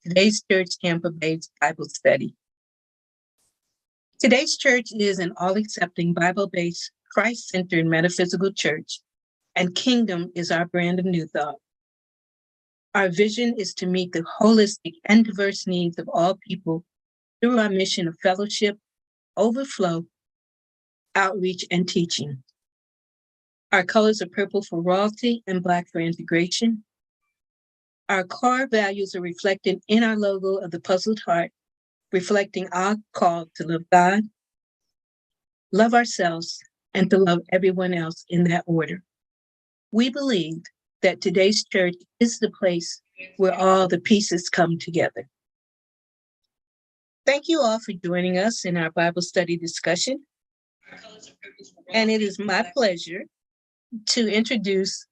Today's Church Tampa-based Bible study. Today's church is an all-accepting Bible-based, Christ-centered metaphysical church, and kingdom is our brand of new thought. Our vision is to meet the holistic and diverse needs of all people through our mission of fellowship, overflow, outreach, and teaching. Our colors are purple for royalty and Black for integration. Our core values are reflected in our logo of the puzzled heart, reflecting our call to love God, love ourselves, and to love everyone else in that order. We believe that today's church is the place where all the pieces come together. Thank you all for joining us in our Bible study discussion. And it is my pleasure to introduce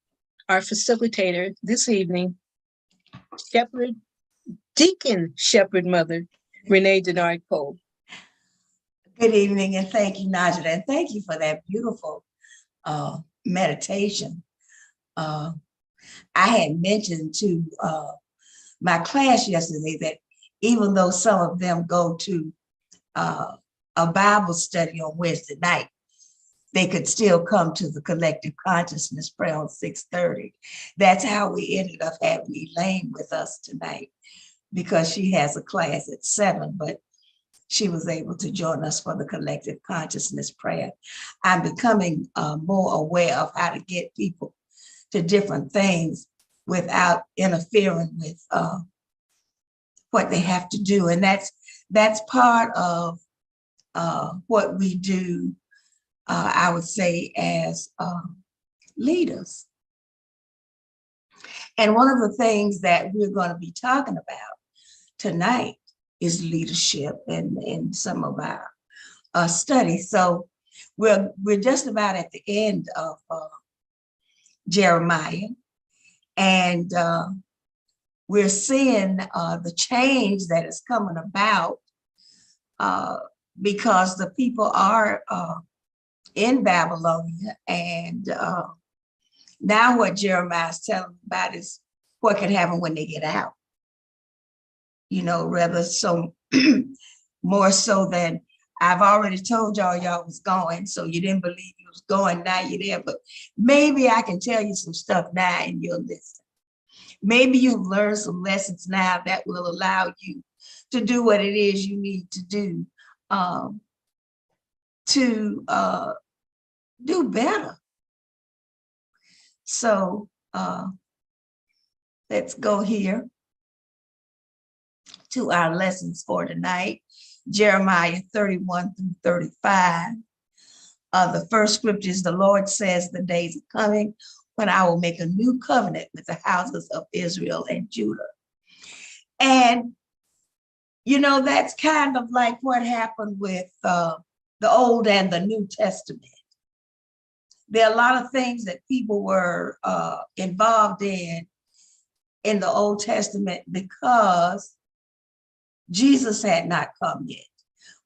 our facilitator this evening, Deacon Shepherd Mother, Renee Denard Cole. Good evening, and thank you, Najat, and thank you for that beautiful meditation. I had mentioned to my class yesterday that even though some of them go to a Bible study on Wednesday night, they could still come to the collective consciousness prayer on 6:30. That's how we ended up having Elaine with us tonight, because she has a class at 7, but she was able to join us for the collective consciousness prayer. I'm becoming more aware of how to get people to different things without interfering with what they have to do. And that's part of what we do, I would say, as leaders. And one of the things that we're going to be talking about tonight is leadership in some of our studies. So we're just about at the end of Jeremiah, and we're seeing the change that is coming about because the people are in Babylonia, and now what Jeremiah is telling about is what can happen when they get out. You know, rather so more so than I've already told y'all was going, so you didn't believe you was going, now you're there. But maybe I can tell you some stuff now and you'll listen. Maybe you've learned some lessons now that will allow you to do what it is you need to do to do better. So let's go here to our lessons for tonight. Jeremiah 31 through 35. The first scripture is, the Lord says, the days are coming when I will make a new covenant with the houses of Israel and Judah. And, you know, that's kind of like what happened with the Old and the New Testament. There are a lot of things that people were involved in the Old Testament because Jesus had not come yet.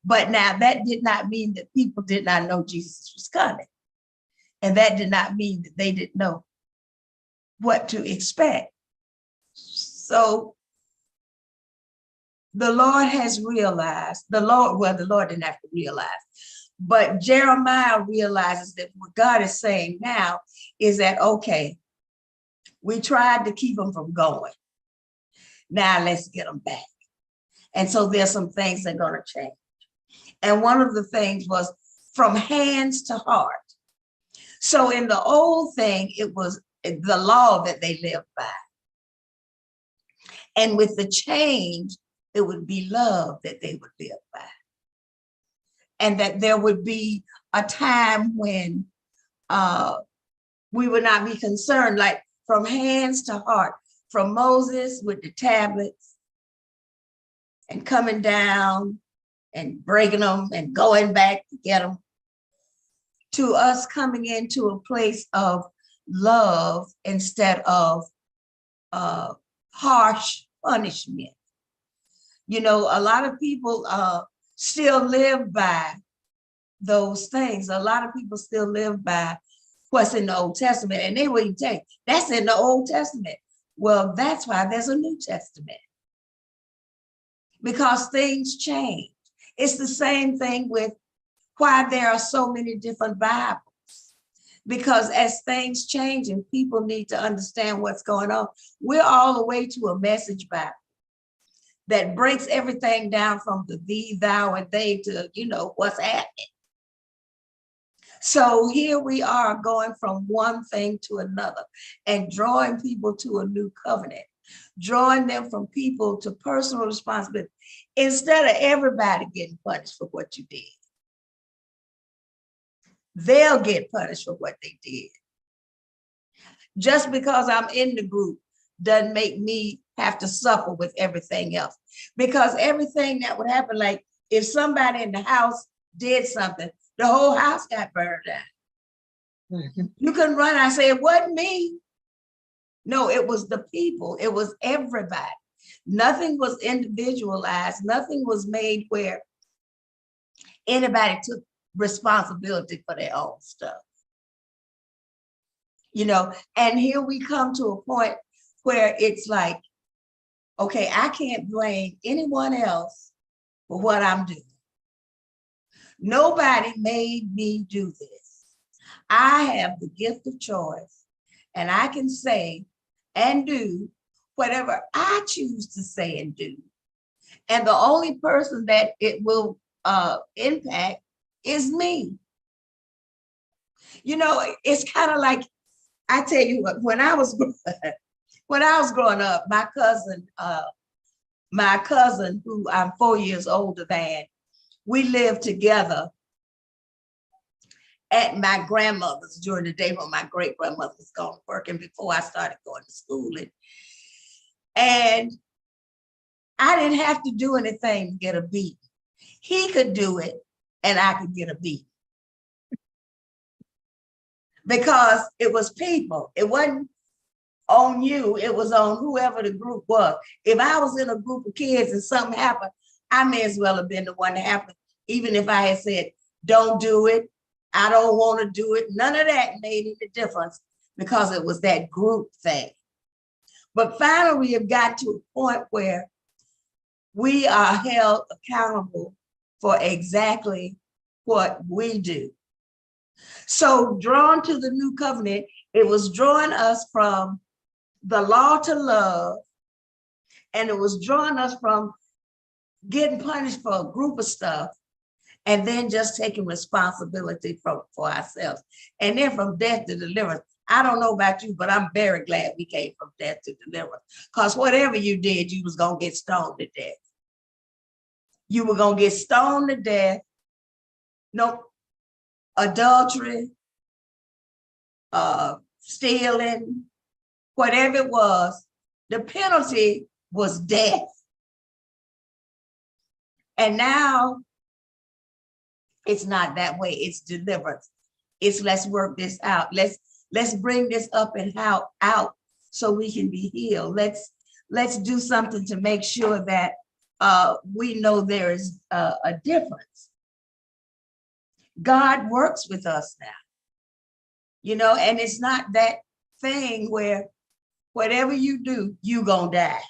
But now that did not mean that people did not know Jesus was coming. And that did not mean that they didn't know what to expect. So the Lord has realized, the Lord didn't have to realize, but Jeremiah realizes that what God is saying now is that, okay, we tried to keep them from going. Now let's get them back. And so there's some things that are going to change. And one of the things was from hands to heart. So in the old thing, it was the law that they lived by. And with the change, it would be love that they would live by. And that there would be a time when we would not be concerned, like from hands to heart, from Moses with the tablets, and coming down and breaking them and going back to get them, to us coming into a place of love instead of harsh punishment. You know, a lot of people still live by those things. A lot of people still live by what's in the Old Testament, and they wouldn't tell you, that's in the Old Testament. Well, that's why there's a New Testament. because things change. It's the same thing with why there are so many different Bibles. Because as things change and people need to understand what's going on, we're all the way to a Message Bible that breaks everything down from the thee, thou, and they to, what's happening. So here we are going from one thing to another and drawing people to a new covenant, drawing them from people to personal responsibility, instead of everybody getting punished for what you did. They'll get punished for what they did. Just because I'm in the group doesn't make me have to suffer with everything else. Because everything that would happen, like if somebody in the house did something, the whole house got burned down. You couldn't run and say, it wasn't me. No, it was the people. It was everybody. Nothing was individualized. Nothing was made where anybody took responsibility for their own stuff. And here we come to a point where it's like, okay, I can't blame anyone else for what I'm doing. Nobody made me do this. I have the gift of choice, and I can say and do whatever I choose to say and do. And the only person that it will impact is me. It's kind of like, I tell you what, when I was growing up, my cousin, who I'm 4 years older than, we lived together at my grandmother's during the day when my great grandmother was gone working before I started going to school. And I didn't have to do anything to get a beat. He could do it and I could get a beat. Because it was people. It wasn't on you, it was on whoever the group was. If I was in a group of kids and something happened, I may as well have been the one that happened, even if I had said, don't do it, I don't want to do it. None of that made any difference because it was that group thing. But finally, we have got to a point where we are held accountable for exactly what we do. So drawn to the new covenant, it was drawing us from the law to love, and it was drawing us from getting punished for a group of stuff, and then just taking responsibility for ourselves. And then from death to deliverance. I don't know about you, but I'm very glad we came from death to deliverance, because whatever you did, you was going to get stoned to death. You were going to get stoned to death. No, adultery, stealing, whatever it was, the penalty was death. And now it's not that way. It's deliverance. It's let's work this out. Let's bring this up and out so we can be healed. Let's do something to make sure that we know there is a difference. God works with us now, and it's not that thing where whatever you do, you gonna die.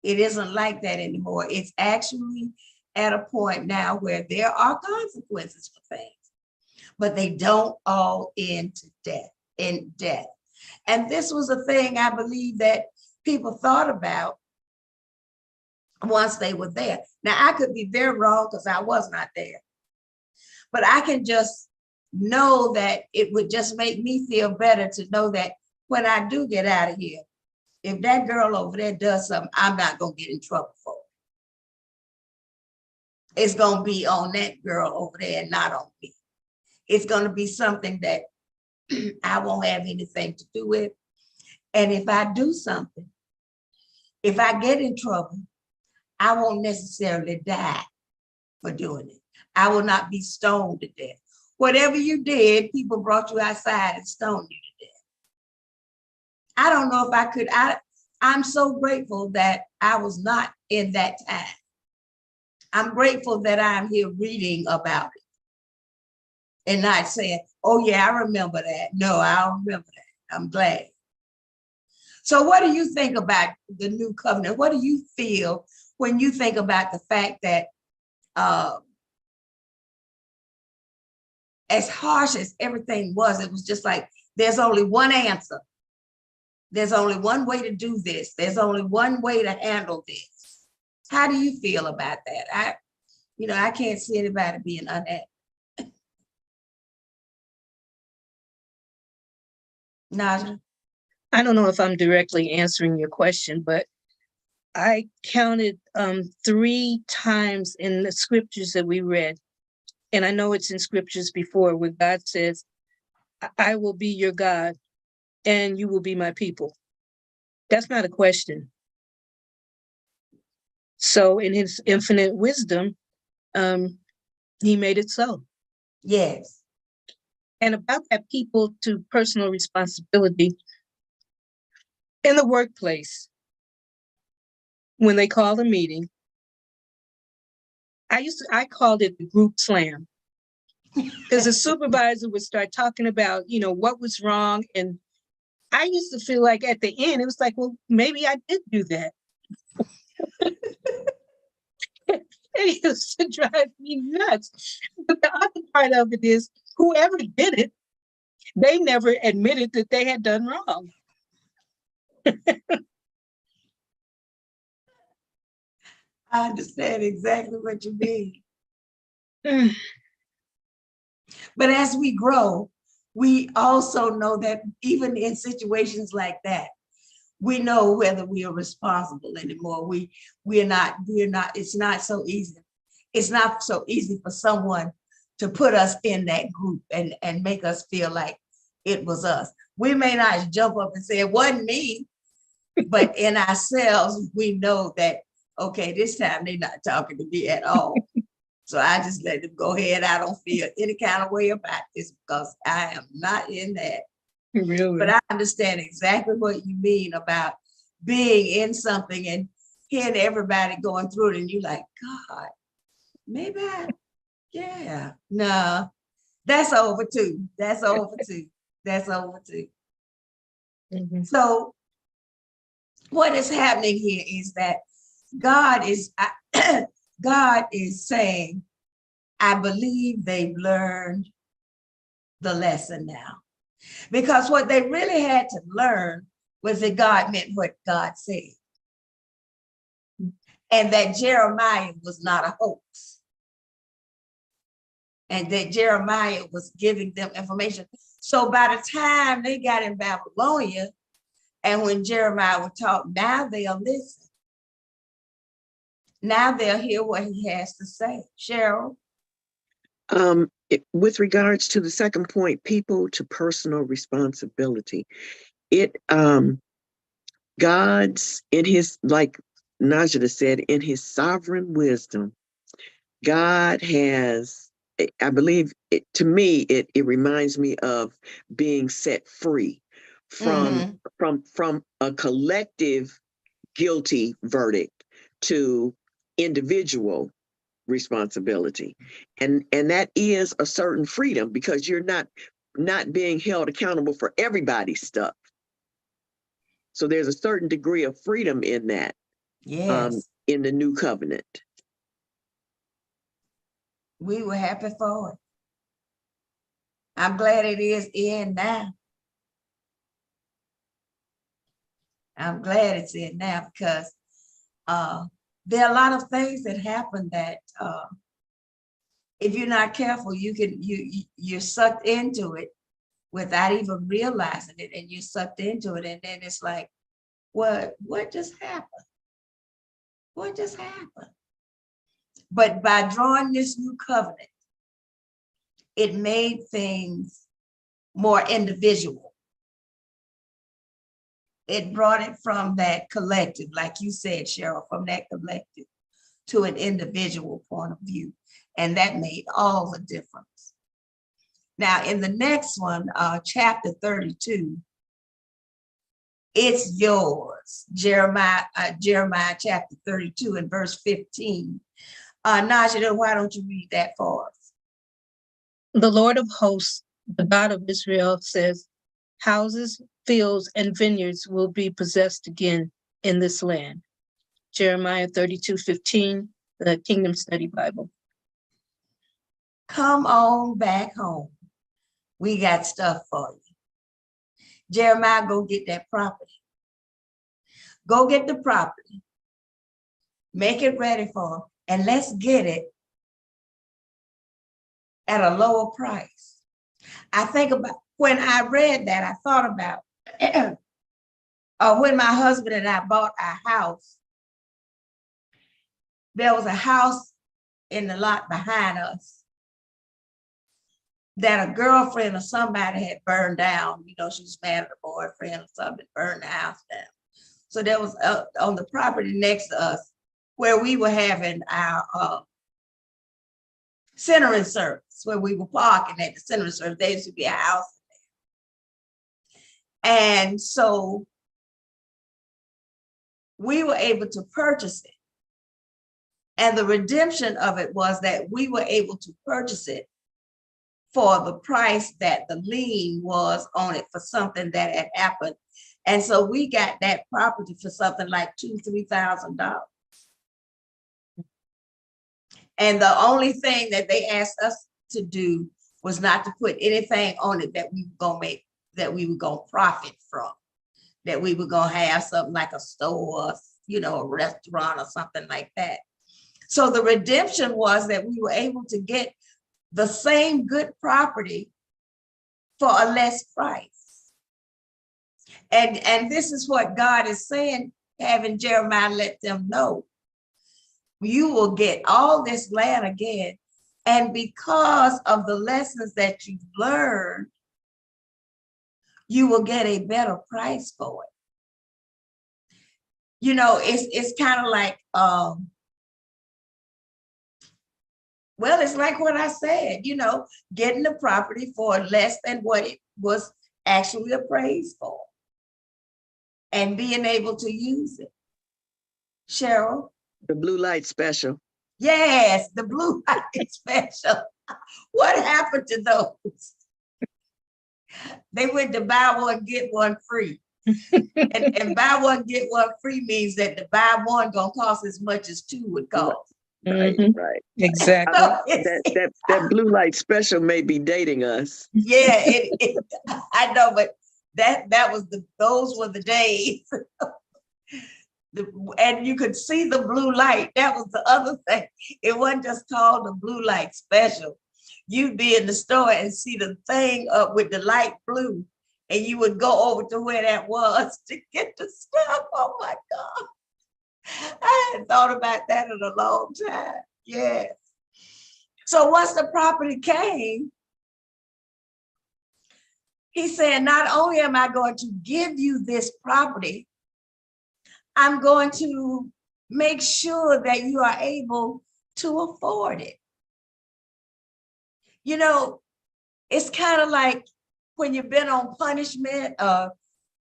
It isn't like that anymore. It's actually at a point now where there are consequences for things, but they don't all end in death. And this was a thing I believe that people thought about once they were there. Now, I could be very wrong because I was not there, but I can just know that it would just make me feel better to know that when I do get out of here, if that girl over there does something, I'm not going to get in trouble for it. It's going to be on that girl over there and not on me. It's going to be something that I won't have anything to do with. And if I do something, if I get in trouble, I won't necessarily die for doing it. I will not be stoned to death. Whatever you did, people brought you outside and stoned you to death. I don't know if I could. I'm so grateful that I was not in that time. I'm grateful that I'm here reading about it and not saying, oh yeah, I remember that. No, I don't remember that. I'm glad. So what do you think about the new covenant? What do you feel when you think about the fact that as harsh as everything was, it was just like, there's only one answer. There's only one way to do this. There's only one way to handle this. How do you feel about that? I can't see anybody being unhappy. Naja? I don't know if I'm directly answering your question, but I counted 3 times in the scriptures that we read, and I know it's in scriptures before, where God says, I will be your God and you will be my people. That's not a question. So in his infinite wisdom, he made it so. Yes. And about that people to personal responsibility in the workplace, when they call a meeting, I called it the group slam, because the supervisor would start talking about, what was wrong. And I used to feel like at the end, it was like, well, maybe I did do that. It used to drive me nuts. But the other part of it is, whoever did it, they never admitted that they had done wrong. I understand exactly what you mean. But as we grow, we also know that even in situations like that, we know whether we are responsible anymore. We're not, it's not so easy. It's not so easy for someone to put us in that group and make us feel like it was us. We may not jump up and say it wasn't me, but in ourselves, we know that, okay, this time they're not talking to me at all. So I just let them go ahead. I don't feel any kind of way about this because I am not in that. Really? But I understand exactly what you mean about being in something and hearing everybody going through it and you like, God, maybe yeah, no, that's over too. That's over too. That's over too. Mm-hmm. So what is happening here is that God is saying, I believe they've learned the lesson now. Because what they really had to learn was that God meant what God said. And that Jeremiah was not a hoax. And that Jeremiah was giving them information. So by the time they got in Babylonia, and when Jeremiah would talk, now they'll listen. Now they'll hear what he has to say. Cheryl? With regards to the second point, people to personal responsibility, God's, in his, like Najda said, in his sovereign wisdom, God has, I believe, to me, it reminds me of being set free from a collective guilty verdict to individual responsibility, and that is a certain freedom because you're not being held accountable for everybody's stuff. So there's a certain degree of freedom in that. Yes. In the new covenant. We were happy for it. I'm glad it is in now. I'm glad it's in now because there are a lot of things that happen that if you're not careful, you're sucked into it without even realizing it, and you're sucked into it, and then it's like, what just happened? What just happened? But by drawing this new covenant, it made things more individual. It brought it from that collective, like you said, Cheryl, from that collective to an individual point of view. And that made all the difference. Now, in the next one, chapter 32, it's yours, Jeremiah chapter 32 and verse 15. Najda, why don't you read that for us? The Lord of hosts, the God of Israel, says, Houses, fields, and vineyards will be possessed again in this land. Jeremiah 32:15, the Kingdom Study Bible. Come on back home. We got stuff for you. Jeremiah, go get that property. Go get the property. Make it ready for them, and let's get it at a lower price. I think about when I read that, I thought about when my husband and I bought our house. There was a house in the lot behind us that a girlfriend or somebody had burned down. You know, she was mad at a boyfriend or something, burned the house down. So there was on the property next to us where we were having our centering service, where we were parking at the centering service. There used to be a house there. And so we were able to purchase it. And the redemption of it was that we were able to purchase it for the price that the lien was on it for something that had happened. And so we got that property for something like $2,000-3,000. And the only thing that they asked us to do was not to put anything on it that we were gonna make, that we were gonna profit from, that we were gonna have something like a store, you know, a restaurant or something like that. So the redemption was that we were able to get the same good property for a less price. And this is what God is saying, having Jeremiah let them know. You will get all this land again. And because of the lessons that you've learned, you will get a better price for it. You know, it's kind of like, well, it's like what I said, you know, getting the property for less than what it was actually appraised for and being able to use it. Cheryl? The blue light special. Yes, the blue light special. What happened to those? They went to buy one, get one free. and buy one, get one free means that the buy one gonna cost as much as two would cost. Right, Mhm. right. Exactly. That blue light special may be dating us. Yeah, I know, but that was those were the days. And you could see the blue light. That was the other thing. It wasn't just called the blue light special. You'd be in the store and see the thing up with the light blue, and you would go over to where that was to get the stuff. Oh my God. I hadn't thought about that in a long time. Yes. So once the property came, he said, not only am I going to give you this property, I'm going to make sure that you are able to afford it. You know, it's kind of like when you've been on punishment,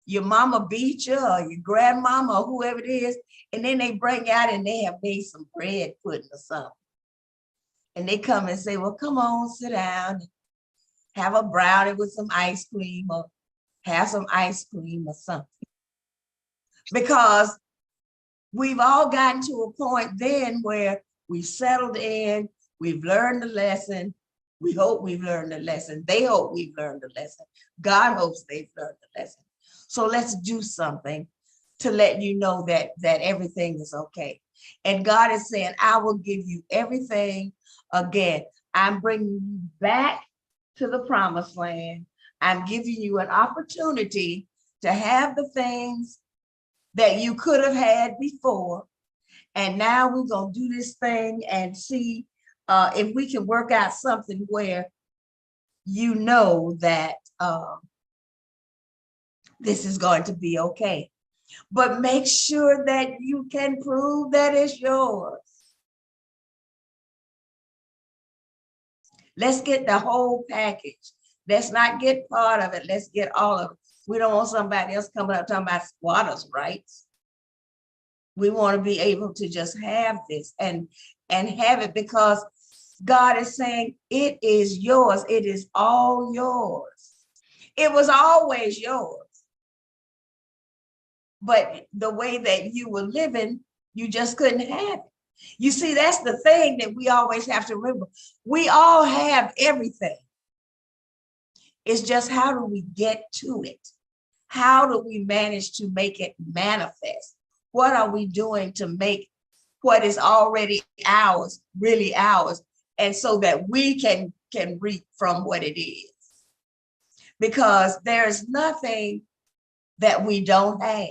your mama beat you or your grandmama or whoever it is, and then they bring out and they have made some bread pudding or something. And they come and say, well, come on, sit down, have a brownie with some ice cream or have some ice cream or something. Because we've all gotten to a point then where we've settled in, we've learned the lesson. We hope we've learned the lesson. They hope we've learned the lesson. God hopes they've learned the lesson. So let's do something to let you know that everything is okay. And God is saying, I will give you everything again. I'm bringing you back to the promised land. I'm giving you an opportunity to have the things that you could have had before. And now we're going to do this thing and see if we can work out something where you know that this is going to be okay. But make sure that you can prove that it's yours. Let's get the whole package. Let's not get part of it. Let's get all of it. We don't want somebody else coming up talking about squatters' rights. We want to be able to just have this and have it because God is saying it is yours. It is all yours. It was always yours. But the way that you were living, you just couldn't have it. You see, that's the thing that we always have to remember. We all have everything. It's just how do we get to it? How do we manage to make it manifest? What are we doing to make what is already ours really ours? And so that we can reap from what it is. Because there's nothing that we don't have.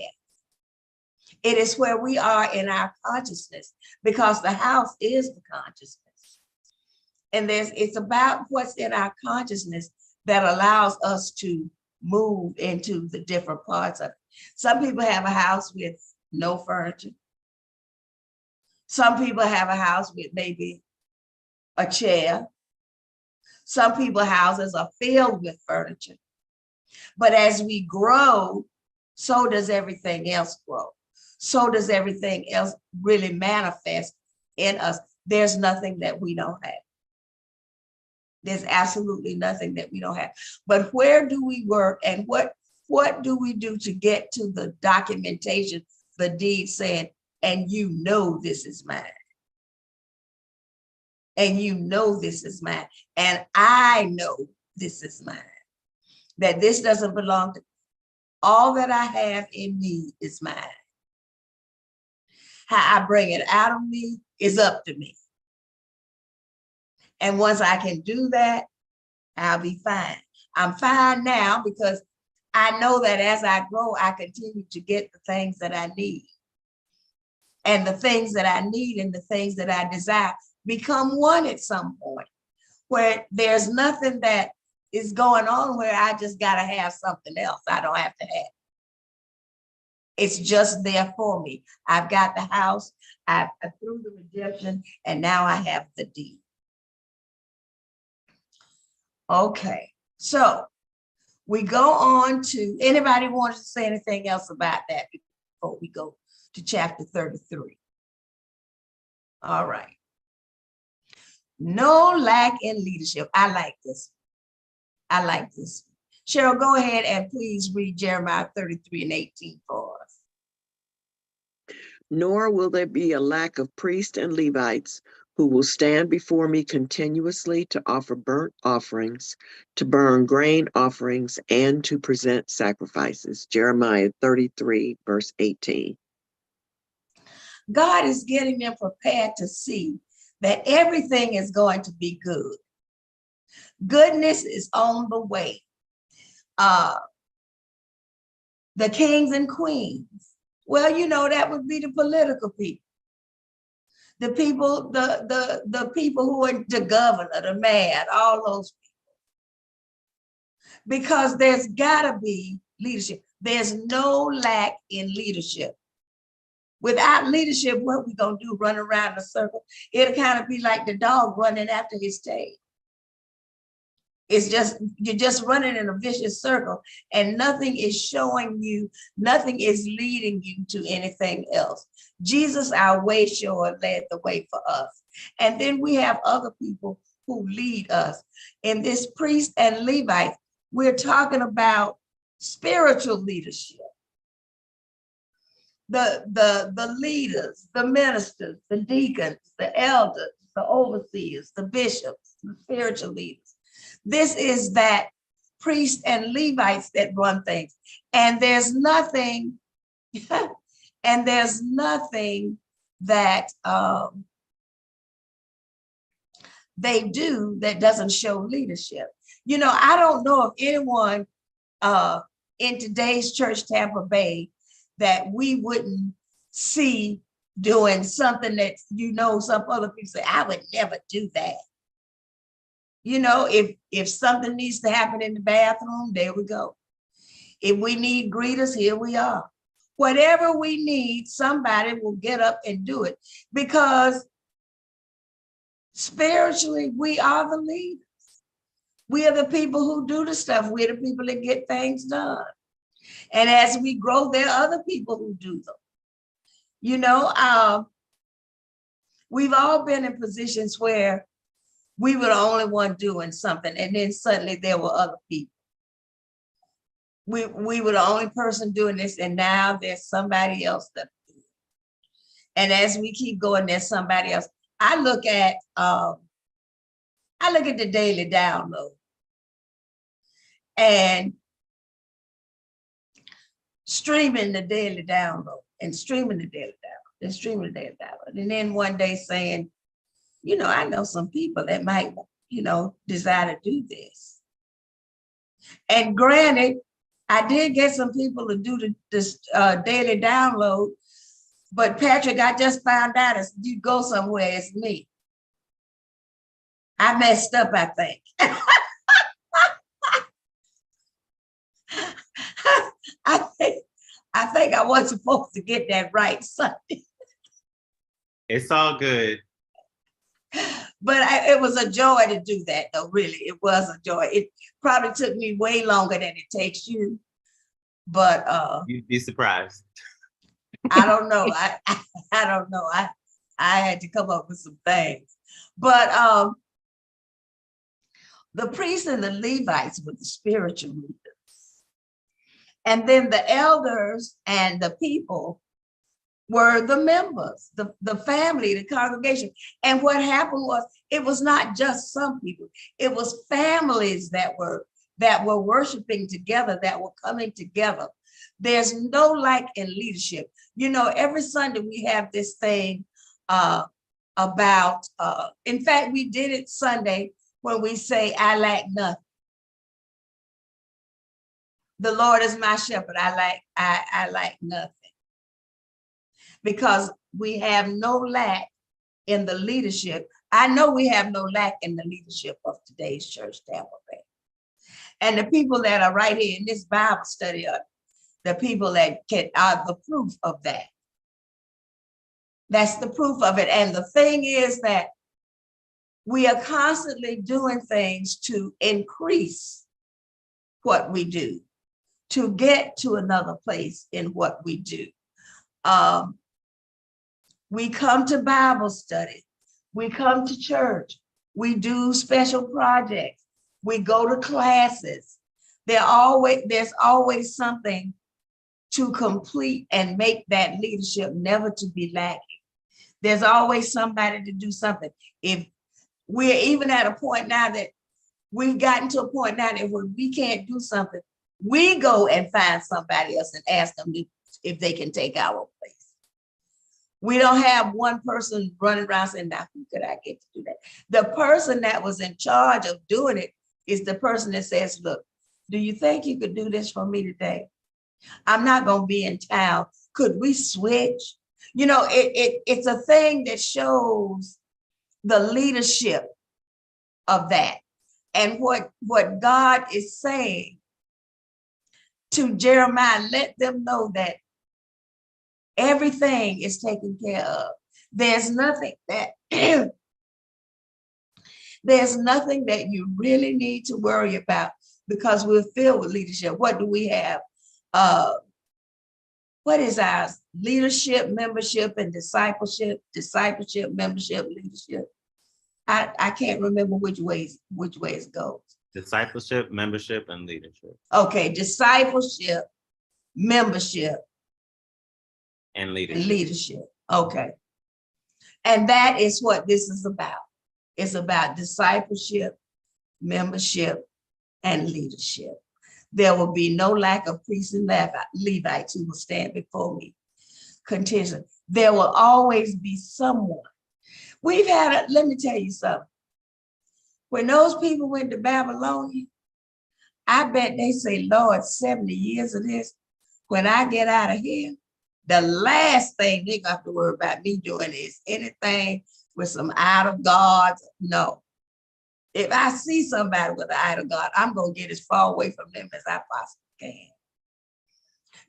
It is where we are in our consciousness, because the house is the consciousness. And it's about what's in our consciousness that allows us to move into the different parts of it. Some people have a house with no furniture. Some people have a house with maybe a chair. Some people's houses are filled with furniture. But as we grow, so does everything else grow. So does everything else really manifest in us. There's nothing that we don't have. There's absolutely nothing that we don't have. But where do we work, and what do we do to get to the documentation, the deed saying, and you know this is mine. And you know this is mine. And I know this is mine. That this doesn't belong to all that I have in me is mine. How I bring it out of me is up to me. And once I can do that, I'll be fine. I'm fine now because I know that as I grow, I continue to get the things that I need. And the things that I need and the things that I desire become one at some point, where there's nothing that is going on where I just got to have something else. I don't have to have. It's just there for me. I've got the house, I through the redemption, and now I have the deed. Okay, so we go on to, anybody want to say anything else about that before we go to chapter 33? All right. No lack in leadership. I like this. I like this. Cheryl, go ahead and please read Jeremiah 33:18 for us. Nor will there be a lack of priests and Levites who will stand before me continuously to offer burnt offerings, to burn grain offerings, and to present sacrifices. Jeremiah 33, verse 18. God is getting them prepared to see that everything is going to be good. Goodness is on the way. The kings and queens. Well, you know, that would be the political people. The people, the people who are the governor, the mayor, all those people. Because there's gotta be leadership. There's no lack in leadership. Without leadership, what we gonna do, run around in a circle? It'll kind of be like the dog running after his tail. It's just, you're just running in a vicious circle and nothing is showing you, nothing is leading you to anything else. Jesus, our way shower, led the way for us. And then we have other people who lead us. In this priest and Levite, we're talking about spiritual leadership. The leaders, the ministers, the deacons, the elders, the overseers, the bishops, the spiritual leaders. This is that priests and Levites that run things. And there's nothing, and there's nothing that they do that doesn't show leadership. You know, I don't know if anyone in today's church, Tampa Bay, that we wouldn't see doing something that, you know, some other people say, I would never do that. You know, if something needs to happen in the bathroom, there we go. If we need greeters, here we are. Whatever we need, somebody will get up and do it, because spiritually, we are the leaders. We are the people who do the stuff. We're the people that get things done. And as we grow, there are other people who do them. You know, we've all been in positions where we were the only one doing something, and then suddenly there were other people. we were the only person doing this, and now there's somebody else that do it. And as we keep going, there's somebody else. I look at the daily download, and streaming the daily download and streaming the daily download and streaming the daily download. And then one day saying, you know, I know some people that might, you know, desire to do this. And granted, I did get some people to do this daily download, but Patrick, I just found out as you go somewhere, it's me. I messed up, I think. I think I wasn't supposed to get that right Sunday. It's all good. But it was a joy to do that, though, really. It was a joy. It probably took me way longer than it takes you. But you'd be surprised. I don't know. I don't know. I had to come up with some things. But the priests and the Levites were the spiritual leaders. And then the elders and the people were the members, the family, the congregation. And what happened was, it was not just some people, it was families that were worshiping together, that were coming together. There's no lack in leadership. You know, every Sunday we have this thing about, in fact, we did it Sunday when we say, I lack nothing. The Lord is my shepherd. I lack nothing. Because we have no lack in the leadership. I know we have no lack in the leadership of today's church, Tampa Bay. And the people that are right here in this Bible study are the people that are the proof of that. That's the proof of it. And the thing is that we are constantly doing things to increase what we do, to get to another place in what we do. We come to Bible study, we come to church, we do special projects, we go to classes. There's always something to complete and make that leadership never to be lacking. There's always somebody to do something. If we're even at a point now that we've gotten to a point now that when we can't do something, we go and find somebody else and ask them if they can take our place. We don't have one person running around saying, now who could I get to do that? The person that was in charge of doing it is the person that says, look, do you think you could do this for me today? I'm not going to be in town. Could we switch? You know, it's a thing that shows the leadership of that. And what God is saying to Jeremiah, let them know that everything is taken care of. There's nothing that there's nothing that you really need to worry about, because we're filled with leadership. What do we have? What is ours? Leadership, membership, and discipleship. Discipleship, membership, leadership. I can't remember which ways it goes. Discipleship, membership, and leadership. Okay, discipleship, membership, and leadership. Leadership. Okay. And that is what this is about. It's about discipleship, membership, and leadership. There will be no lack of priests and Levites who will stand before me continuously. There will always be someone. Let me tell you something. When those people went to Babylonia, I bet they say, Lord, 70 years of this, when I get out of here, the last thing they got to worry about me doing is anything with some idol gods. No. If I see somebody with an idol god, I'm going to get as far away from them as I possibly can.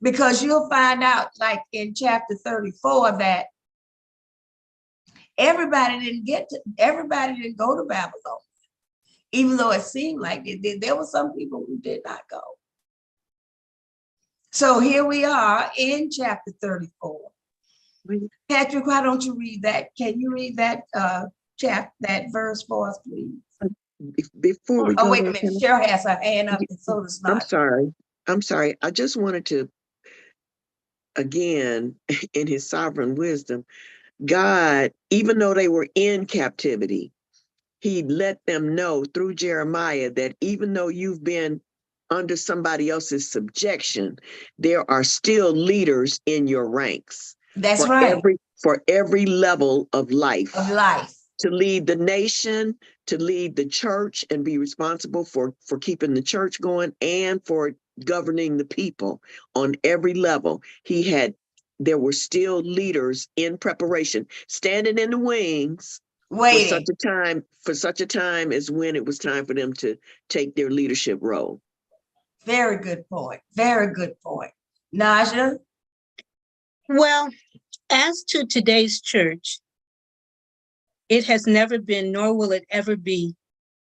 Because you'll find out, like in chapter 34, that everybody didn't go to Babylon, even though it seemed like they did. There were some people who did not go. So here we are in chapter 34. Patrick, why don't you read that? Can you read that that verse for us, please? Before we go, wait a minute. Cheryl has her hand up, and so does not. I'm sorry. I'm sorry, I just wanted to, again, in his sovereign wisdom, God, even though they were in captivity, he let them know through Jeremiah that even though you've been under somebody else's subjection, there are still leaders in your ranks That's for right. every level of life. Of life. To lead the nation, to lead the church and be responsible for keeping the church going and for governing the people on every level. There were still leaders in preparation, standing in the wings Waiting. for such a time as when it was time for them to take their leadership role. Very good point. Very good point. Naja? Well, as to today's church, it has never been, nor will it ever be,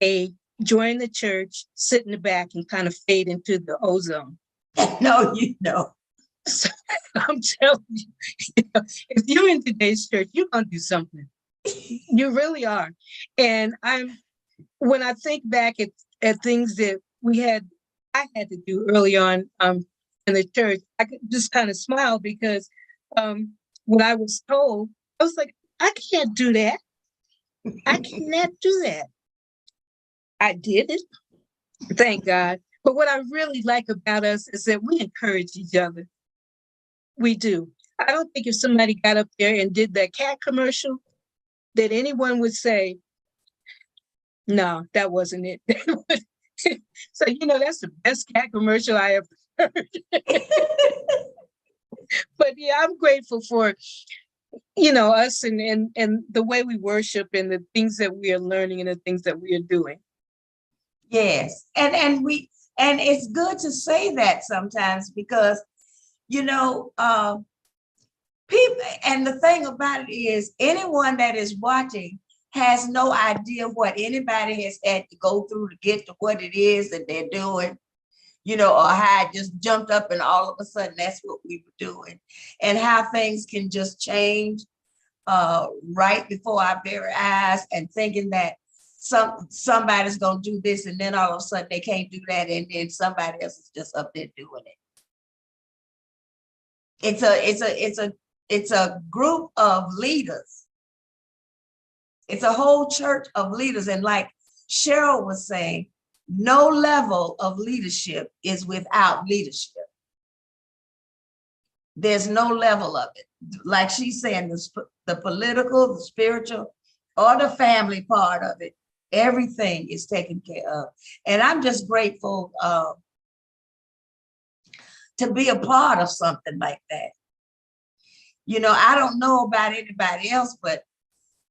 a join the church, sit in the back, and kind of fade into the ozone. No, you know. So, I'm telling you, if you're in today's church, you're gonna do something. You really are. And when I think back at things that I had to do early on in the church, I could just kind of smile because when I was told, I was like, I can't do that. I cannot do that. I did it. Thank God. But what I really like about us is that we encourage each other. We do. I don't think if somebody got up there and did that cat commercial, that anyone would say, no, that wasn't it. So, that's the best cat commercial I ever heard. But yeah, I'm grateful for, us and the way we worship and the things that we are learning and the things that we are doing. Yes. And it's good to say that sometimes because, people, and the thing about it is anyone that is watching has no idea what anybody has had to go through to get to what it is that they're doing, or how I just jumped up and all of a sudden that's what we were doing, and how things can just change right before our very eyes, and thinking that somebody's gonna do this and then all of a sudden they can't do that, and then somebody else is just up there doing it. It's a group of leaders. It's a whole church of leaders. And like Cheryl was saying, no level of leadership is without leadership. There's no level of it. Like she's saying, the political, the spiritual, or the family part of it, everything is taken care of. And I'm just grateful to be a part of something like that. I don't know about anybody else, but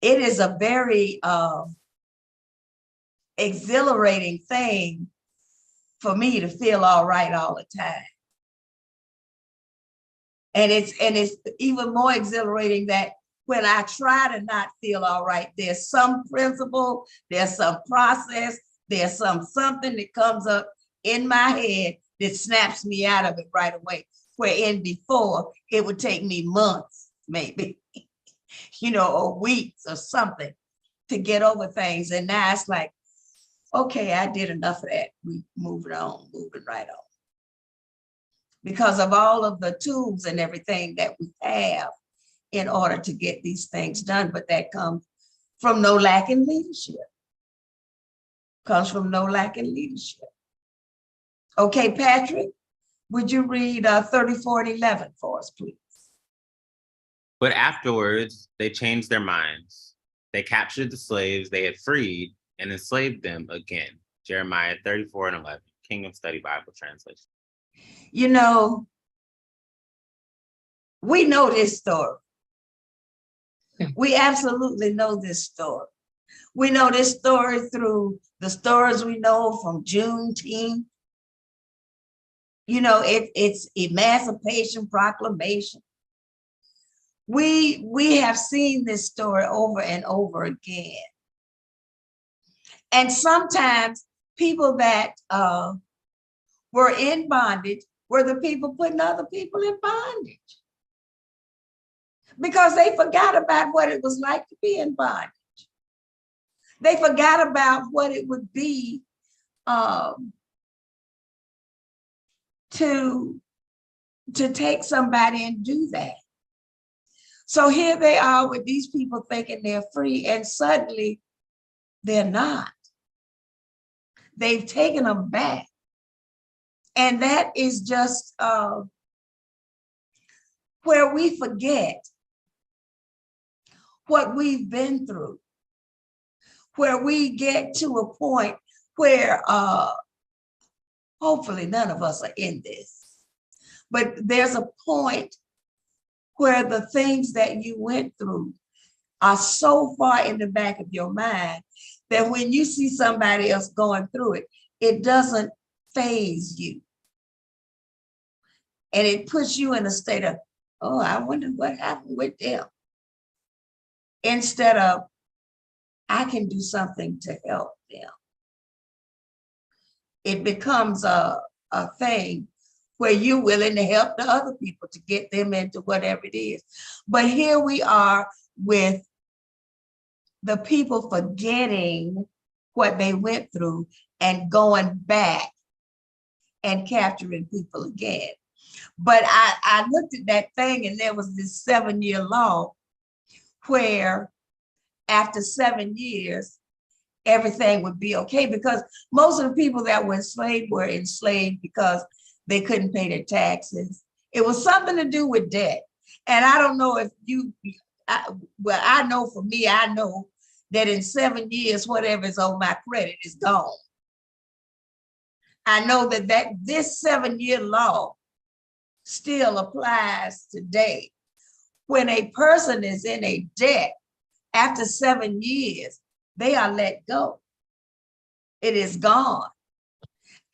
it is a very exhilarating thing for me to feel all right all the time. And it's even more exhilarating that when I try to not feel all right, there's some principle, there's some process, there's something that comes up in my head that snaps me out of it right away. Wherein before it would take me months, maybe, or weeks or something to get over things. And now it's like, okay, I did enough of that. We moving right on. Because of all of the tools and everything that we have in order to get these things done, but that comes from no lack in leadership. Comes from no lack in leadership. Okay, Patrick, would you read 34 and 11 for us, please? But afterwards, they changed their minds. They captured the slaves they had freed and enslaved them again. Jeremiah 34 and 11, Kingdom Study Bible Translation. We know this story. We absolutely know this story. We know this story through the stories we know from Juneteenth. It's Emancipation Proclamation. We have seen this story over and over again. And sometimes people that were in bondage were the people putting other people in bondage because they forgot about what it was like to be in bondage. They forgot about what it would be to to take somebody and do that. So here they are with these people thinking they're free, and suddenly they're not. They've taken them back. And that is just where we forget what we've been through, where we get to a point where hopefully none of us are in this, but there's a point where the things that you went through are so far in the back of your mind that when you see somebody else going through it, it doesn't faze you. And it puts you in a state of, oh, I wonder what happened with them. Instead of, I can do something to help them. It becomes a thing where you're willing to help the other people to get them into whatever it is. But here we are with the people forgetting what they went through and going back and capturing people again. But I looked at that thing, and there was this 7-year law where after 7 years, everything would be okay, because most of the people that were enslaved because they couldn't pay their taxes. It was something to do with debt. And I don't know if I know for me, I know that in 7 years, whatever is on my credit is gone. I know that this 7-year law still applies today. When a person is in a debt, after 7 years, they are let go. It is gone.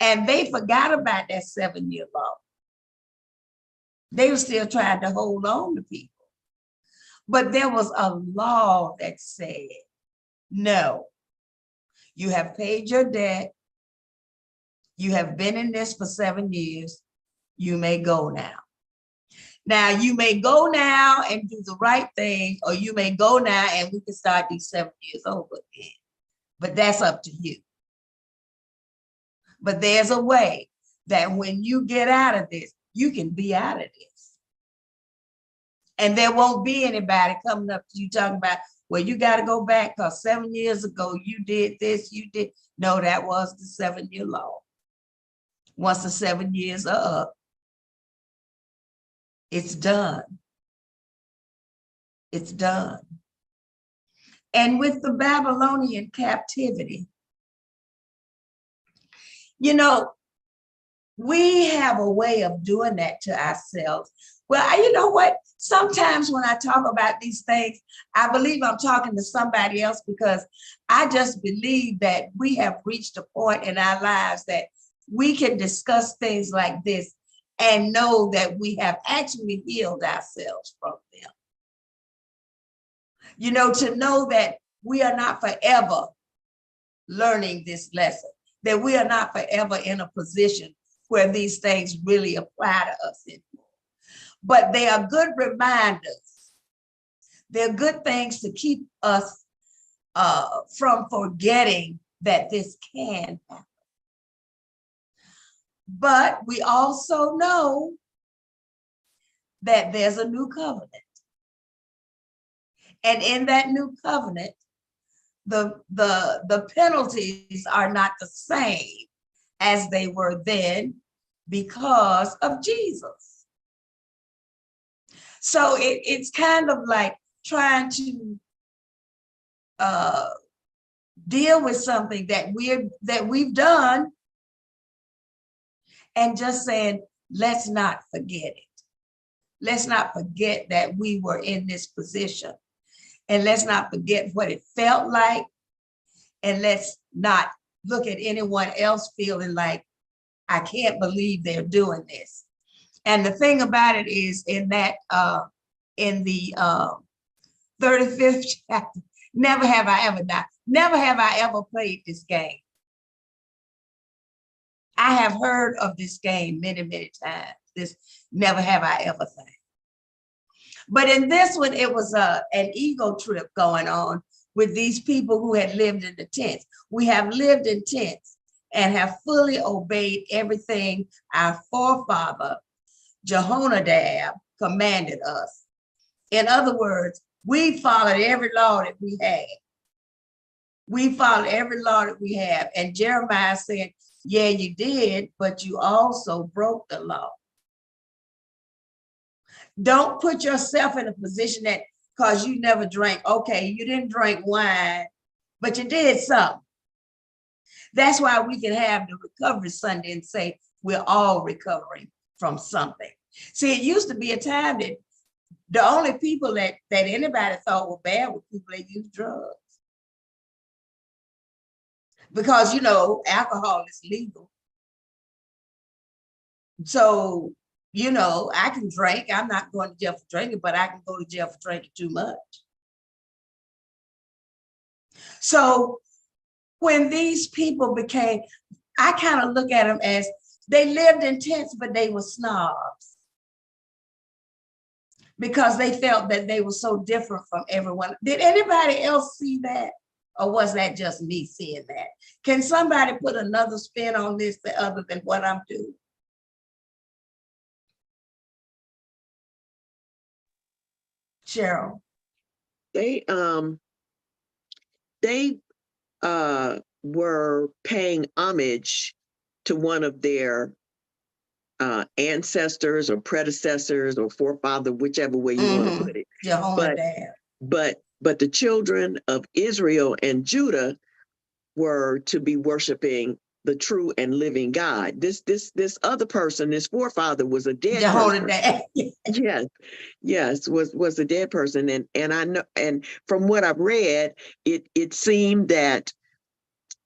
And they forgot about that 7-year law. They were still trying to hold on to people. But there was a law that said, no, you have paid your debt. You have been in this for 7 years. You may go now. Now, you may go now and do the right thing, or you may go now and we can start these 7 years over again. But that's up to you. But there's a way that when you get out of this, you can be out of this. And there won't be anybody coming up to you talking about, well, you got to go back because 7 years ago you did this, you did. No, that was the 7-year law. Once the 7 years are up, it's done. It's done. And with the Babylonian captivity, you know, we have a way of doing that to ourselves. Well, you know what? Sometimes when I talk about these things, I believe I'm talking to somebody else, because I just believe that we have reached a point in our lives that we can discuss things like this and know that we have actually healed ourselves from them. You know, to know that we are not forever learning this lesson, that we are not forever in a position where these things really apply to us anymore. But they are good reminders. They're good things to keep us from forgetting that this can happen. But we also know that there's a new covenant. And in that new covenant, the penalties are not the same as they were then because of Jesus. So it's kind of like trying to deal with something that we've done, and just saying, let's not forget it. Let's not forget that we were in this position. And let's not forget what it felt like. And let's not look at anyone else feeling like, I can't believe they're doing this. And the thing about it is, in that, in the 35th chapter, never have I ever played this game. I have heard of this game many, many times. This never have I ever thing. But in this one, it was an ego trip going on with these people who had lived in the tents. We have lived in tents and have fully obeyed everything our forefather Jehonadab commanded us. In other words, we followed every law that we had. We followed every law that we have. And Jeremiah said, yeah, you did, but you also broke the law. Don't put yourself in a position that because you never drank, okay, you didn't drink wine, but you did something. That's why we can have the recovery Sunday and say we're all recovering from something. See, it used to be a time that the only people that anybody thought were bad were people that used drugs. Because, you know, alcohol is legal. So, you know, I can drink. I'm not going to jail for drinking, but I can go to jail for drinking too much. So when these people became, I kind of look at them as they lived in tents, but they were snobs because they felt that they were so different from everyone. Did anybody else see that? Or was that just me seeing that? Can somebody put another spin on this other than what I'm doing? Cheryl. They were paying homage to one of their ancestors or predecessors or forefather, whichever way you want to put it. But the children of Israel and Judah were to be worshiping the true and living God. This other person, this forefather, was a dead person. Yes, was a dead person, and I know, and from what I've read, it seemed that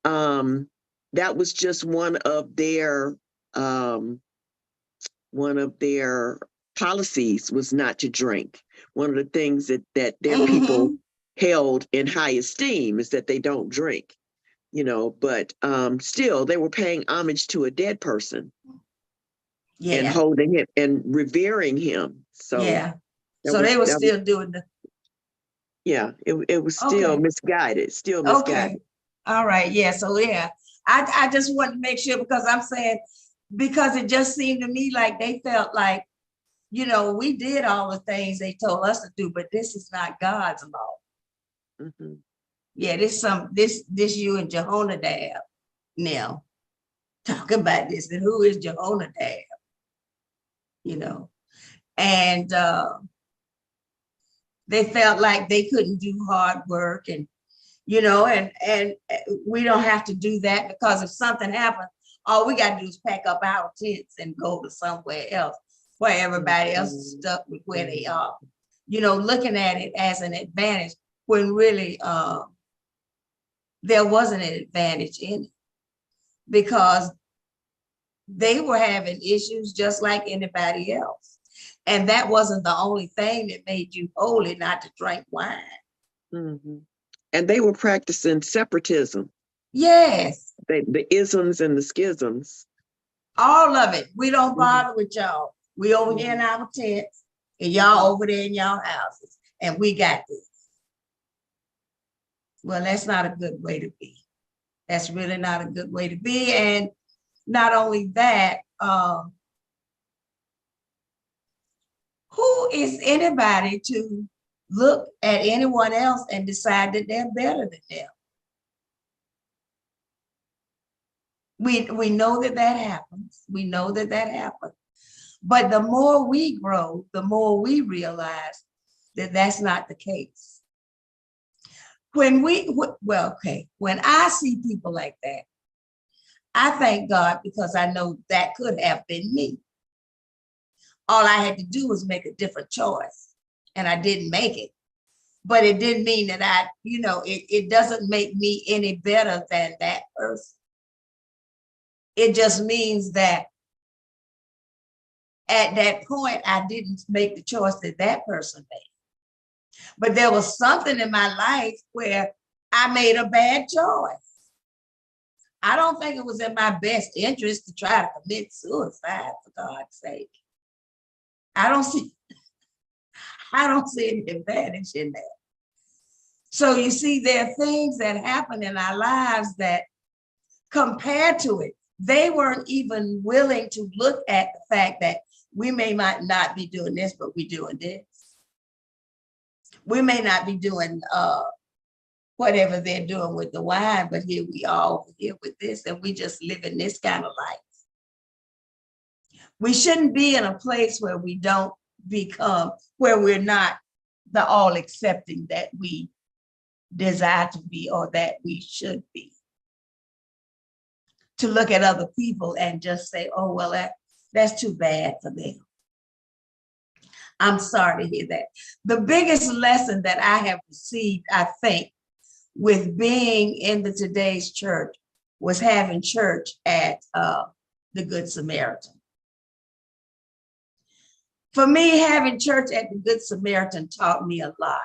that was just one of their policies was not to drink. One of the things that their people held in high esteem is that they don't drink. You know, but still they were paying homage to a dead person and holding him and revering him. So they were still doing the it was still misguided, Okay. All right. Yeah. So I just want to make sure because I'm saying because it just seemed to me like they felt like, you know, we did all the things they told us to do, but this is not God's law. Yeah, this you and Jehonadab now talking about this, and who is Jehonadab? You know, and they felt like they couldn't do hard work, and you know, and we don't have to do that because if something happens, all we got to do is pack up our tents and go to somewhere else where everybody else is stuck with where they are. You know, looking at it as an advantage when really there wasn't an advantage in it because they were having issues just like anybody else. And that wasn't the only thing that made you holy, not to drink wine. And they were practicing separatism. Yes. The isms and the schisms. All of it. We don't bother with y'all. We over here in our tents and y'all over there in y'all houses. And we got this. Well, that's not a good way to be. That's really not a good way to be. And not only that, who is anybody to look at anyone else and decide that they're better than them? We know that happens. We know that happens. But the more we grow, the more we realize that that's not the case. When I see people like that, I thank God because I know that could have been me. All I had to do was make a different choice and I didn't make it. But it didn't mean that it doesn't make me any better than that person. It just means that at that point, I didn't make the choice that person made. But there was something in my life where I made a bad choice. I don't think it was in my best interest to try to commit suicide, for God's sake. I don't see any advantage in that. So you see, there are things that happen in our lives that compared to it, they weren't even willing to look at the fact that we might not be doing this, but we're doing this. We may not be doing whatever they're doing with the wine, but here we are over here with this, and we just living this kind of life. We shouldn't be in a place where we don't become, where we're not the all accepting that we desire to be or that we should be. To look at other people and just say, oh, well, that's too bad for them. I'm sorry to hear that. The biggest lesson that I have received, I think, with being in the Today's Church was having church at the Good Samaritan. For me, having church at the Good Samaritan taught me a lot,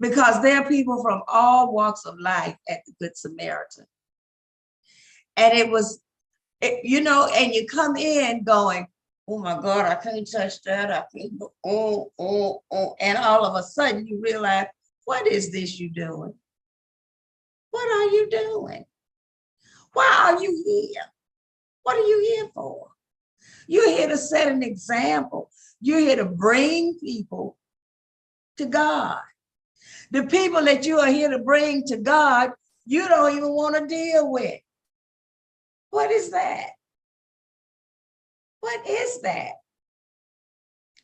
because there are people from all walks of life at the Good Samaritan. And it was, you know, and you come in going, oh my God, I can't touch that. I can't, oh. And all of a sudden you realize, what is this you doing? What are you doing? Why are you here? What are you here for? You're here to set an example. You're here to bring people to God. The people that you are here to bring to God, you don't even want to deal with. What is that? What is that?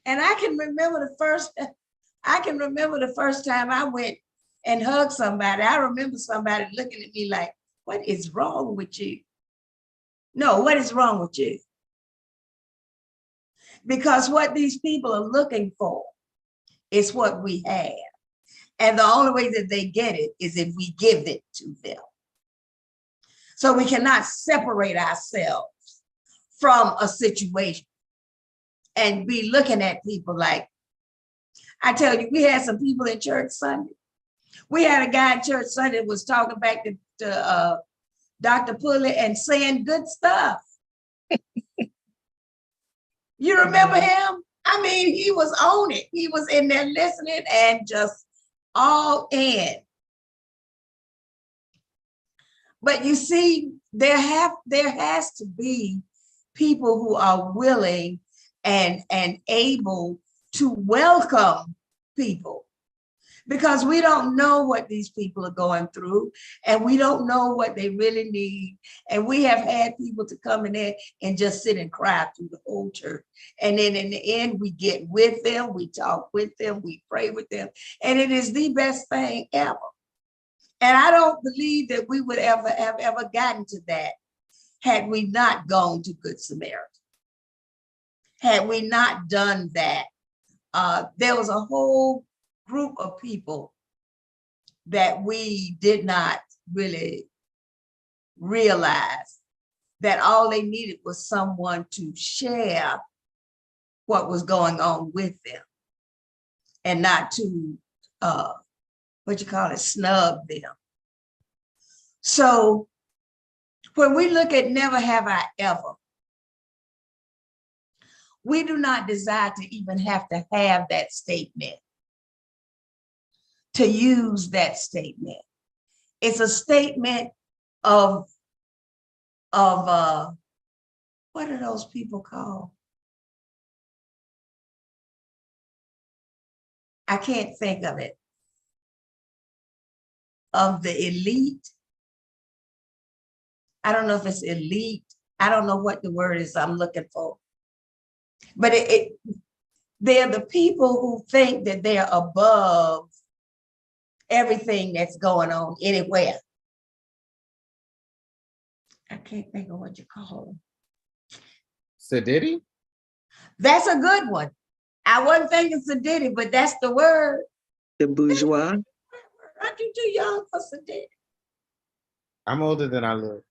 And I can remember the first time I went and hugged somebody. I remember somebody looking at me like, what is wrong with you? No, what is wrong with you? Because what these people are looking for is what we have. And the only way that they get it is if we give it to them. So we cannot separate ourselves from a situation and be looking at people like, I tell you, we had some people in church Sunday. We had a guy in church Sunday that was talking back to Dr. Pulley and saying good stuff. You remember him? I mean, he was on it. He was in there listening and just all in. But you see, there has to be people who are willing and able to welcome people, because we don't know what these people are going through and we don't know what they really need. And we have had people to come in there and just sit and cry through the whole church. And then in the end, we get with them, we talk with them, we pray with them. And it is the best thing ever. And I don't believe that we would have ever gotten to that had we not gone to Good Samaritan. Had we not done that, there was a whole group of people that we did not really realize that all they needed was someone to share what was going on with them and not to, snub them. So when we look at never have I ever, we do not desire to even have to have that statement, to use that statement. It's a statement of what are those people called? I can't think of it. Of the elite. I don't know if it's elite. I don't know what the word is I'm looking for. But they're the people who think that they're above everything that's going on anywhere. I can't think of what you call them. Sadiddy? That's a good one. I wasn't thinking Sadiddy, but that's the word. The bourgeois. Aren't you too young for Sadiddy? I'm older than I look.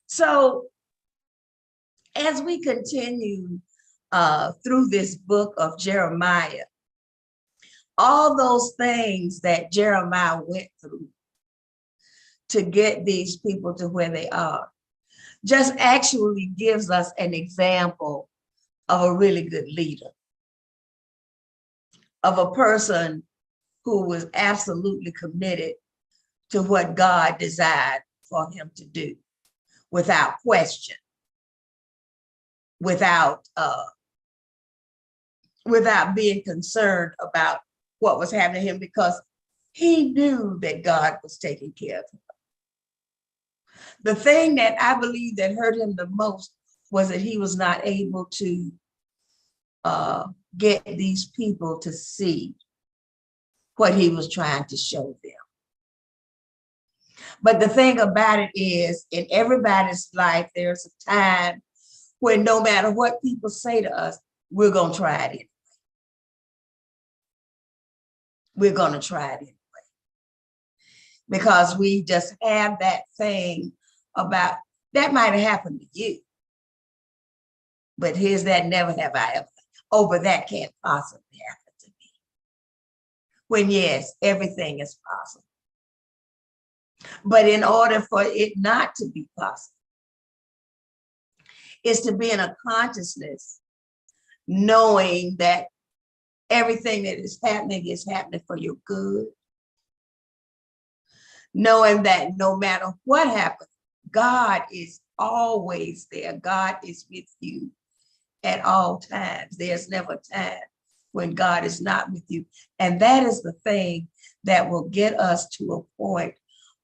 So as we continue through this book of Jeremiah, all those things that Jeremiah went through to get these people to where they are just actually gives us an example of a really good leader. of a person who was absolutely committed to what God desired for him to do, without question, without being concerned about what was happening to him, because he knew that God was taking care of him. The thing that I believe that hurt him the most was that he was not able to get these people to see what he was trying to show them. But the thing about it is, in everybody's life, there's a time when no matter what people say to us, we're going to try it anyway. We're going to try it anyway. Because we just have that thing about, that might have happened to you. But here's that, never have I ever. Oh, but that can't possibly happen to me. When yes, everything is possible. But in order for it not to be possible, is to be in a consciousness, knowing that everything that is happening for your good. Knowing that no matter what happens, God is always there. God is with you at all times. There's never a time when God is not with you. And that is the thing that will get us to a point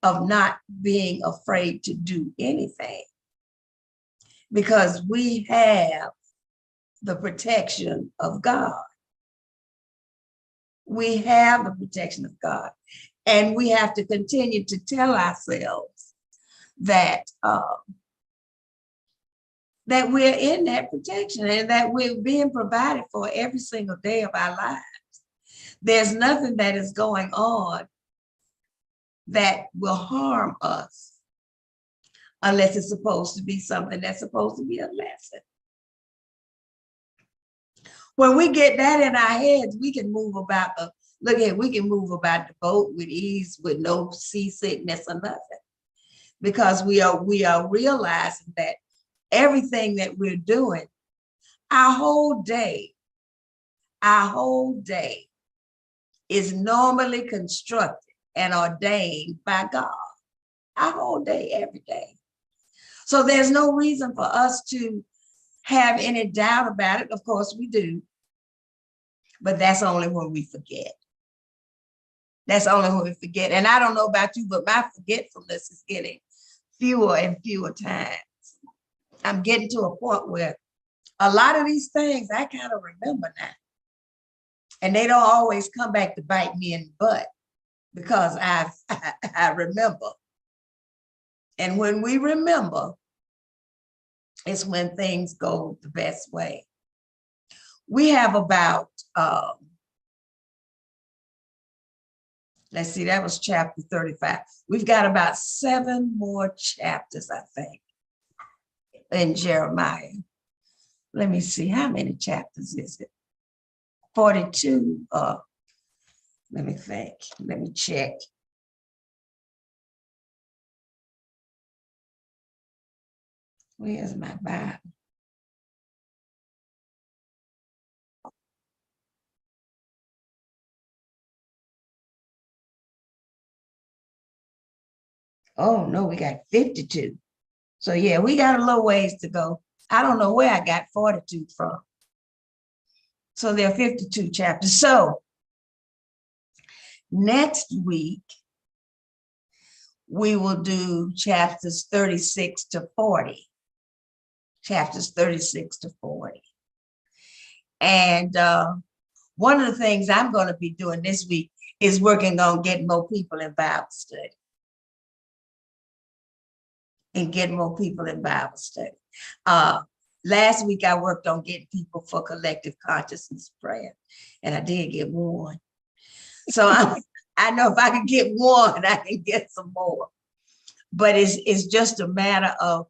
of not being afraid to do anything, because we have the protection of God. We have the protection of God, and we have to continue to tell ourselves that that we're in that protection and that we're being provided for every single day of our lives. There's nothing that is going on that will harm us unless it's supposed to be something that's supposed to be a lesson. When we get that in our heads, we can move about we can move about the boat with ease, with no seasickness or nothing, because we are realizing that everything that we're doing, our whole day is normally constructed and ordained by God. Our whole day, every day. So there's no reason for us to have any doubt about it. Of course we do, but that's only when we forget. That's only when we forget. And I don't know about you, but my forgetfulness is getting fewer and fewer times. I'm getting to a point where a lot of these things I kind of remember now. And they don't always come back to bite me in the butt, because I remember. And when we remember, it's when things go the best way. We have about, let's see, that was chapter 35. We've got about 7 more chapters, I think, in Jeremiah. Let me see, how many chapters is it? 42. Let me think, let me check. Where's my Bible? Oh no, we got 52. So yeah, we got a little ways to go. I don't know where I got 42 from. So there are 52 chapters. So next week, we will do chapters 36 to 40. Chapters 36 to 40. And one of the things I'm going to be doing this week is working on getting more people in Bible study. And getting more people in Bible study. Last week, I worked on getting people for collective consciousness prayer, and I did get one. So I know if I can get one, I can get some more. But it's just a matter of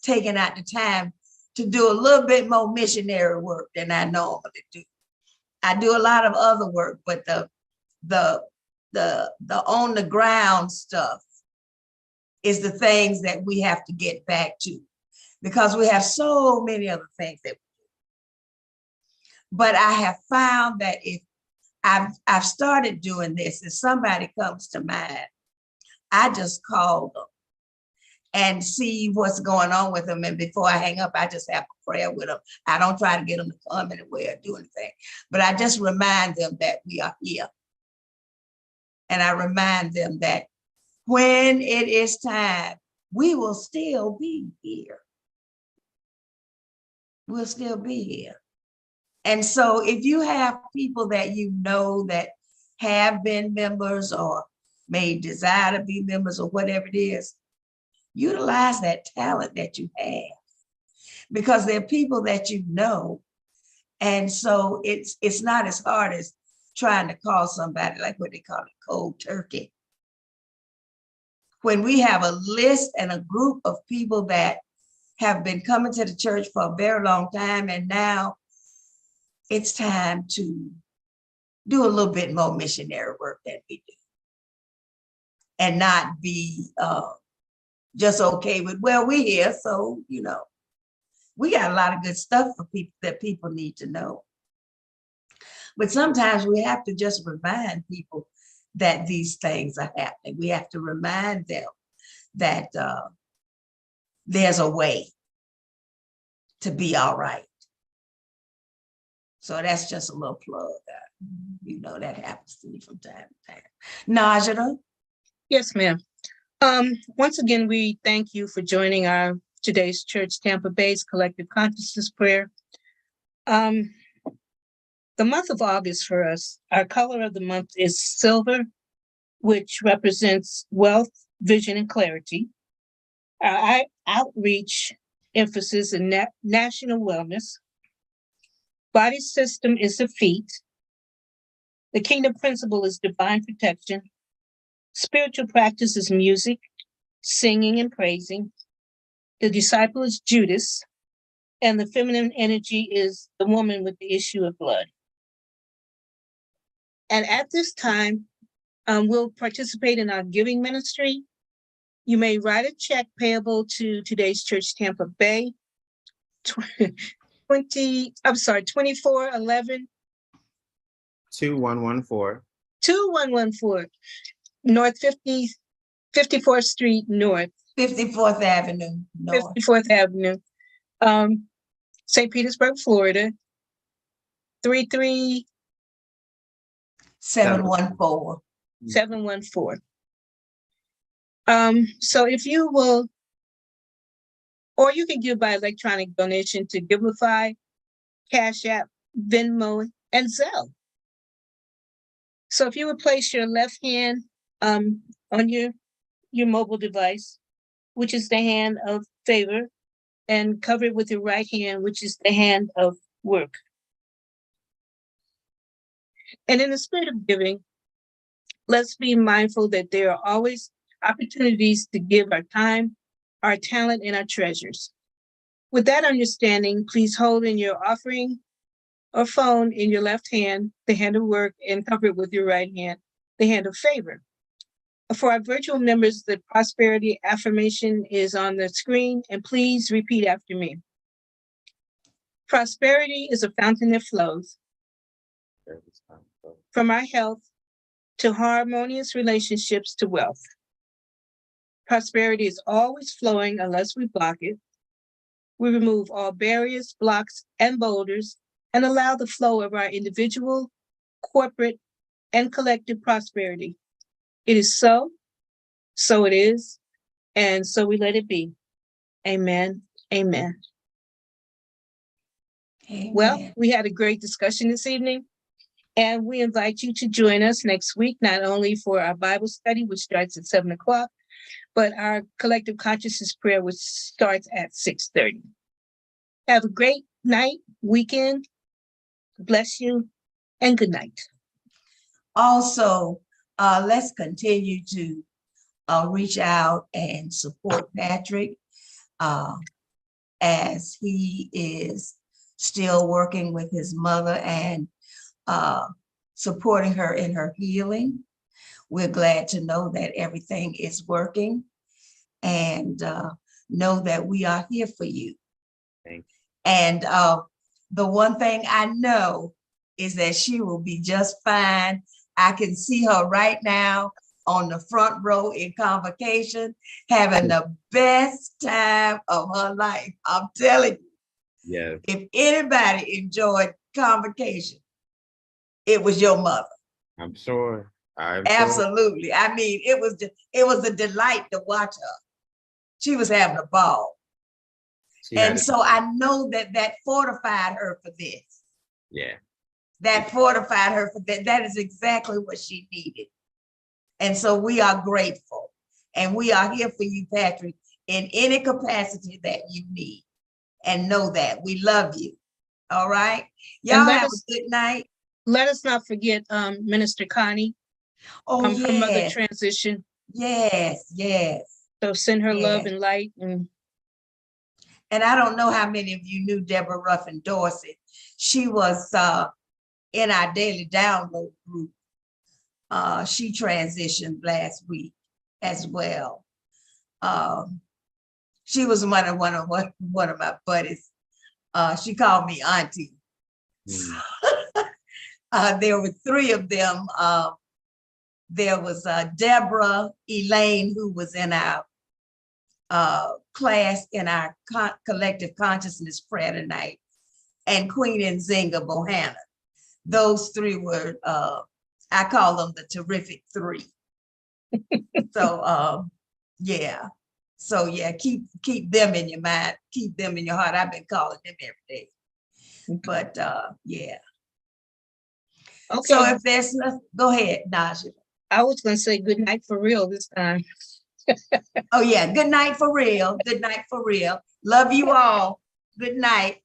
taking out the time to do a little bit more missionary work than I normally do. I do a lot of other work, but the on the ground stuff is the things that we have to get back to, because we have so many other things that we do. But I have found that if I've started doing this. If somebody comes to mind, I just call them and see what's going on with them. And before I hang up, I just have a prayer with them. I don't try to get them to come anywhere or do anything, but I just remind them that we are here. And I remind them that when it is time, we will still be here. We'll still be here. And so if you have people that you know that have been members or may desire to be members or whatever it is, utilize that talent that you have, because they're people that you know. And so it's not as hard as trying to call somebody, like what they call it, cold turkey. When we have a list and a group of people that have been coming to the church for a very long time, and now it's time to do a little bit more missionary work than we do, and not be just okay with, well, we're here, so, you know, we got a lot of good stuff for people that people need to know. But sometimes we have to just remind people that these things are happening. We have to remind them that there's a way to be all right. So that's just a little plug. You know, that happens to me from time to time. Najida? Yes, ma'am. Once again, we thank you for joining our today's Church Tampa Bay's Collective Consciousness Prayer. The month of August for us, our color of the month is silver, which represents wealth, vision, and clarity. Our outreach emphasis in national wellness. Body system is the feet. The kingdom principle is divine protection. Spiritual practice is music, singing, and praising. The disciple is Judas, and the feminine energy is the woman with the issue of blood. And at this time, we'll participate in our giving ministry. You may write a check payable to Today's Church Tampa Bay, 2411 2114 2114 North 54th Street North, 54th Avenue North. 54th Avenue, St. Petersburg, Florida, 33714. 714. So if you will, or you can give by electronic donation to Givelify, Cash App, Venmo, and Zelle. So if you would place your left hand on your mobile device, which is the hand of favor, and cover it with your right hand, which is the hand of work. And in the spirit of giving, let's be mindful that there are always opportunities to give our time, our talent, and our treasures. With that understanding, please hold in your offering or phone in your left hand, the hand of work, and cover it with your right hand, the hand of favor. For our virtual members, the prosperity affirmation is on the screen, and please repeat after me. Prosperity is a fountain that flows from our health to harmonious relationships to wealth. Prosperity is always flowing unless we block it. We remove all barriers, blocks, and boulders and allow the flow of our individual, corporate, and collective prosperity. It is so it is, and so we let it be. Amen. Amen. Amen. Well, we had a great discussion this evening, and we invite you to join us next week, not only for our Bible study, which starts at 7:00, but our collective consciousness prayer, which starts at 6:30. Have a great night, weekend. Bless you, and good night. Also, let's continue to reach out and support Patrick as he is still working with his mother and supporting her in her healing. We're glad to know that everything is working, and know that we are here for you. Thank you. And the one thing I know is that she will be just fine. I can see her right now on the front row in convocation, having the best time of her life. I'm telling you, Yes. if anybody enjoyed convocation, it was your mother. I'm sure. I'm sure. Absolutely. I mean, it was a delight to watch her. She was having a ball. She had And it. so I know that fortified her for this. Yeah. That fortified her for that. That is exactly what she needed. And so we are grateful. And we are here for you, Patrick, in any capacity that you need. And know that we love you. All right. Y'all let have us- a good night. Let us not forget Minister Connie, Oh, her mother yes. transition. Yes, yes. So send her love Yes. and light. And I don't know how many of you knew Deborah Ruffin Dorsey. She was in our daily download group. She transitioned last week as well. She was one of my buddies. She called me auntie. Mm. There were three of them. There was Deborah, Elaine, who was in our class in our collective consciousness prayer tonight, and Queen Nzinga Bohanna. Those three were, I call them the terrific three. So yeah. So yeah, keep them in your mind, keep them in your heart. I've been calling them every day. But yeah. okay, So if there's nothing, go ahead, Naja. I was going to say good night for real this time. Oh yeah, good night for real. Good night for real. Love you all. Good night.